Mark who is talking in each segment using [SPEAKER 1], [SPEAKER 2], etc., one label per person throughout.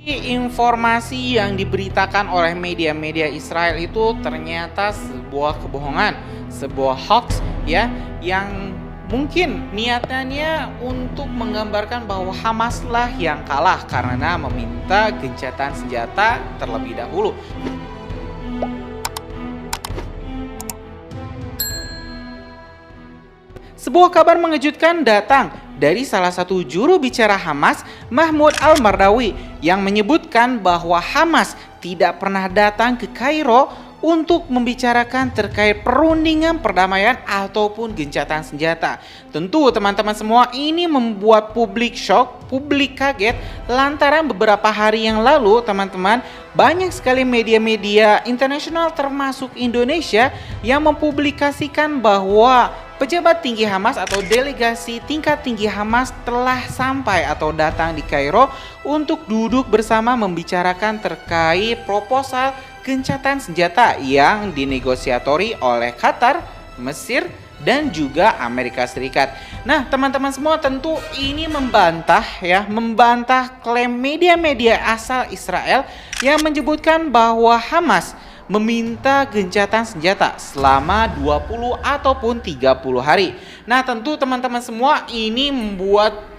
[SPEAKER 1] Informasi yang diberitakan oleh media-media Israel itu ternyata sebuah kebohongan, sebuah hoax ya, yang mungkin niatannya untuk menggambarkan bahwa Hamaslah yang kalah karena meminta gencatan senjata terlebih dahulu. Sebuah kabar mengejutkan datang dari salah satu juru bicara Hamas, Mahmoud Al-Mardawi, yang menyebutkan bahwa Hamas tidak pernah datang ke Kairo untuk membicarakan terkait perundingan perdamaian ataupun gencatan senjata. Tentu teman-teman semua, ini membuat publik shock, publik kaget lantaran beberapa hari yang lalu teman-teman, banyak sekali media-media internasional termasuk Indonesia yang mempublikasikan bahwa pejabat tinggi Hamas atau delegasi tingkat tinggi Hamas telah sampai atau datang di Kairo untuk duduk bersama membicarakan terkait proposal gencatan senjata yang dinegosiatori oleh Qatar, Mesir, dan juga Amerika Serikat. Nah, teman-teman semua, tentu ini membantah klaim media-media asal Israel yang menyebutkan bahwa Hamas meminta gencatan senjata selama 20 ataupun 30 hari. Nah, tentu teman-teman semua, ini membuat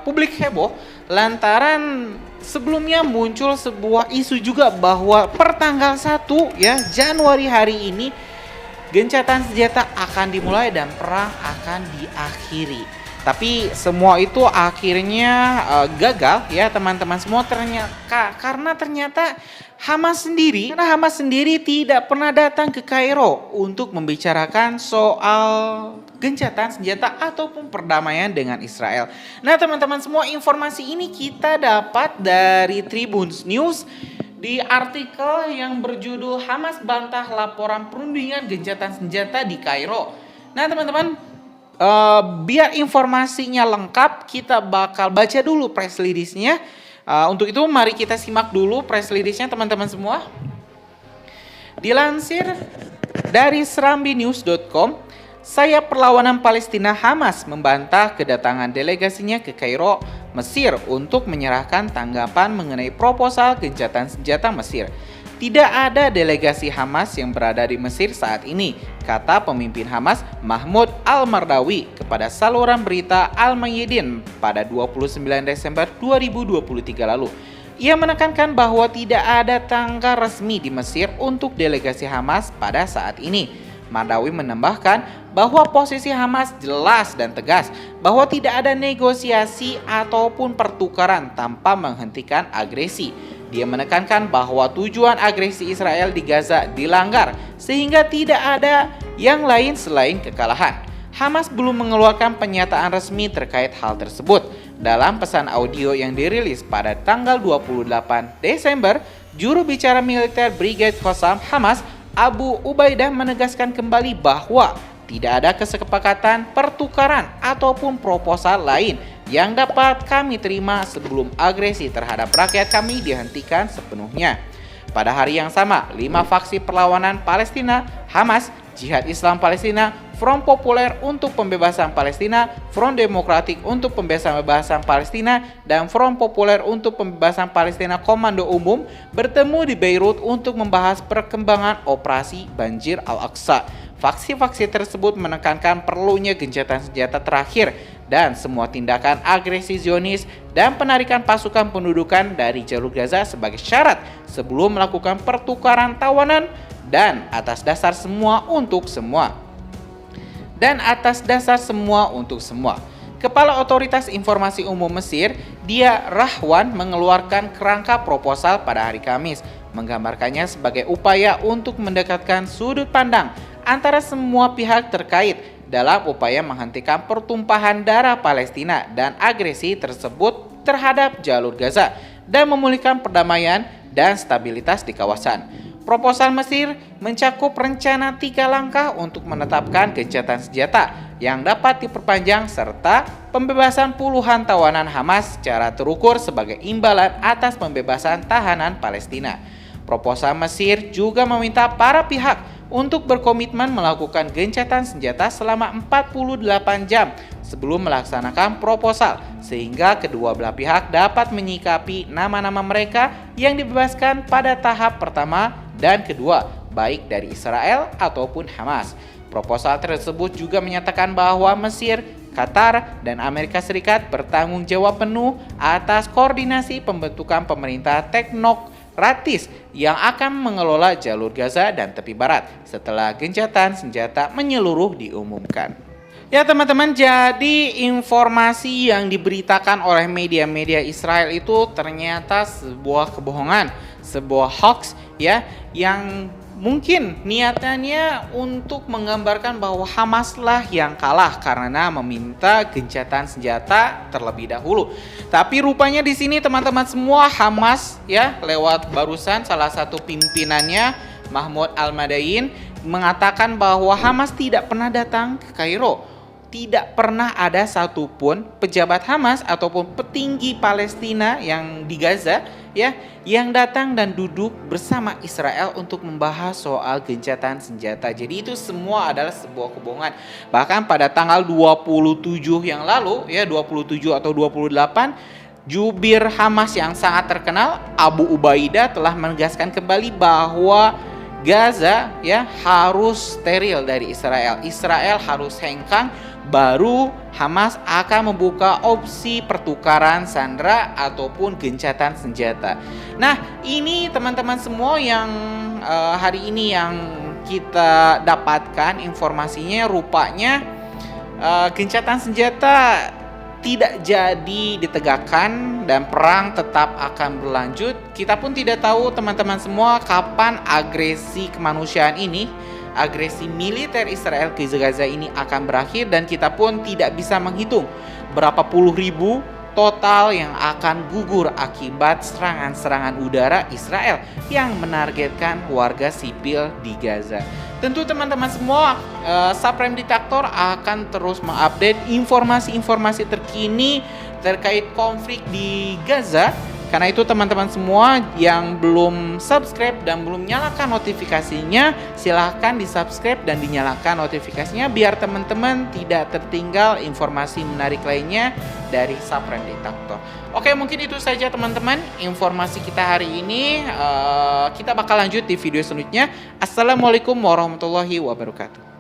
[SPEAKER 1] publik heboh lantaran sebelumnya muncul sebuah isu juga bahwa pertanggal 1 Januari hari ini gencatan senjata akan dimulai dan perang akan diakhiri. Tapi semua itu akhirnya gagal ya teman-teman semua, karena ternyata Hamas sendiri tidak pernah datang ke Kairo untuk membicarakan soal gencatan senjata ataupun perdamaian dengan Israel. Nah teman-teman semua, informasi ini kita dapat dari Tribun News di artikel yang berjudul Hamas bantah laporan perundingan gencatan senjata di Kairo. Nah teman-teman, biar informasinya lengkap, kita bakal baca dulu press release-nya. Untuk itu mari kita simak dulu press release-nya teman-teman semua. Dilansir dari serambinews.com, sayap perlawanan Palestina Hamas membantah kedatangan delegasinya ke Kairo, Mesir untuk menyerahkan tanggapan mengenai proposal gencatan senjata Mesir. Tidak ada delegasi Hamas yang berada di Mesir saat ini, kata pemimpin Hamas Mahmoud Al-Mardawi kepada saluran berita Al-Mayadin pada 29 Desember 2023 lalu. Ia menekankan bahwa tidak ada tanggal resmi di Mesir untuk delegasi Hamas pada saat ini. Mardawi menambahkan bahwa posisi Hamas jelas dan tegas bahwa tidak ada negosiasi ataupun pertukaran tanpa menghentikan agresi. Dia menekankan bahwa tujuan agresi Israel di Gaza dilanggar sehingga tidak ada yang lain selain kekalahan. Hamas belum mengeluarkan pernyataan resmi terkait hal tersebut. Dalam pesan audio yang dirilis pada tanggal 28 Desember, juru bicara militer Brigade Qassam Hamas, Abu Ubaidah, menegaskan kembali bahwa tidak ada kesepakatan, pertukaran, ataupun proposal lain yang dapat kami terima sebelum agresi terhadap rakyat kami dihentikan sepenuhnya. Pada hari yang sama, 5 faksi perlawanan Palestina, Hamas, Jihad Islam Palestina, Front Populer untuk Pembebasan Palestina, Front Demokratik untuk Pembebasan Palestina, dan Front Populer untuk Pembebasan Palestina Komando Umum bertemu di Beirut untuk membahas perkembangan operasi Banjir Al-Aqsa. Faksi-faksi tersebut menekankan perlunya gencatan senjata terakhir dan semua tindakan agresi Zionis dan penarikan pasukan pendudukan dari jalur Gaza sebagai syarat sebelum melakukan pertukaran tawanan dan atas dasar semua untuk semua. Kepala Otoritas Informasi Umum Mesir, Dia Rahwan, mengeluarkan kerangka proposal pada hari Kamis, menggambarkannya sebagai upaya untuk mendekatkan sudut pandang antara semua pihak terkait dalam upaya menghentikan pertumpahan darah Palestina dan agresi tersebut terhadap jalur Gaza dan memulihkan perdamaian dan stabilitas di kawasan. Proposal Mesir mencakup rencana 3 langkah untuk menetapkan gencatan senjata yang dapat diperpanjang serta pembebasan puluhan tawanan Hamas secara terukur sebagai imbalan atas pembebasan tahanan Palestina. Proposal Mesir juga meminta para pihak untuk berkomitmen melakukan gencatan senjata selama 48 jam sebelum melaksanakan proposal, sehingga kedua belah pihak dapat menyikapi nama-nama mereka yang dibebaskan pada tahap pertama dan kedua, baik dari Israel ataupun Hamas. Proposal tersebut juga menyatakan bahwa Mesir, Qatar, dan Amerika Serikat bertanggung jawab penuh atas koordinasi pembentukan pemerintah teknokratis yang akan mengelola jalur Gaza dan tepi barat setelah gencatan senjata menyeluruh diumumkan. Ya teman-teman, jadi informasi yang diberitakan oleh media-media Israel itu ternyata sebuah kebohongan, sebuah hoax ya, yang mungkin niatannya untuk menggambarkan bahwa Hamaslah yang kalah karena meminta gencatan senjata terlebih dahulu. Tapi rupanya di sini teman-teman semua, Hamas ya lewat barusan salah satu pimpinannya Mahmoud Al-Madain mengatakan bahwa Hamas tidak pernah datang ke Kairo. Tidak pernah ada satupun pejabat Hamas ataupun petinggi Palestina yang di Gaza ya yang datang dan duduk bersama Israel untuk membahas soal gencatan senjata. Jadi itu semua adalah sebuah kebohongan. Bahkan pada tanggal 27 yang lalu ya, 27 atau 28, jubir Hamas yang sangat terkenal Abu Ubaidah telah menegaskan kembali bahwa Gaza ya harus steril dari Israel. Israel harus hengkang, baru Hamas akan membuka opsi pertukaran sandera ataupun gencatan senjata. Nah, ini teman-teman semua yang hari ini yang kita dapatkan informasinya, rupanya gencatan senjata tidak jadi ditegakkan dan perang tetap akan berlanjut. Kita pun tidak tahu teman-teman semua kapan agresi kemanusiaan ini, agresi militer Israel ke Gaza ini akan berakhir, dan kita pun tidak bisa menghitung berapa puluh ribu total yang akan gugur akibat serangan-serangan udara Israel yang menargetkan warga sipil di Gaza. Tentu teman-teman semua, Supreme Dictator akan terus mengupdate informasi-informasi terkini terkait konflik di Gaza. Karena itu teman-teman semua yang belum subscribe dan belum nyalakan notifikasinya, silahkan di subscribe dan dinyalakan notifikasinya biar teman-teman tidak tertinggal informasi menarik lainnya dari Supreme Dictator. Oke, mungkin itu saja teman-teman informasi kita hari ini. Kita bakal lanjut di video selanjutnya. Assalamualaikum warahmatullahi wabarakatuh.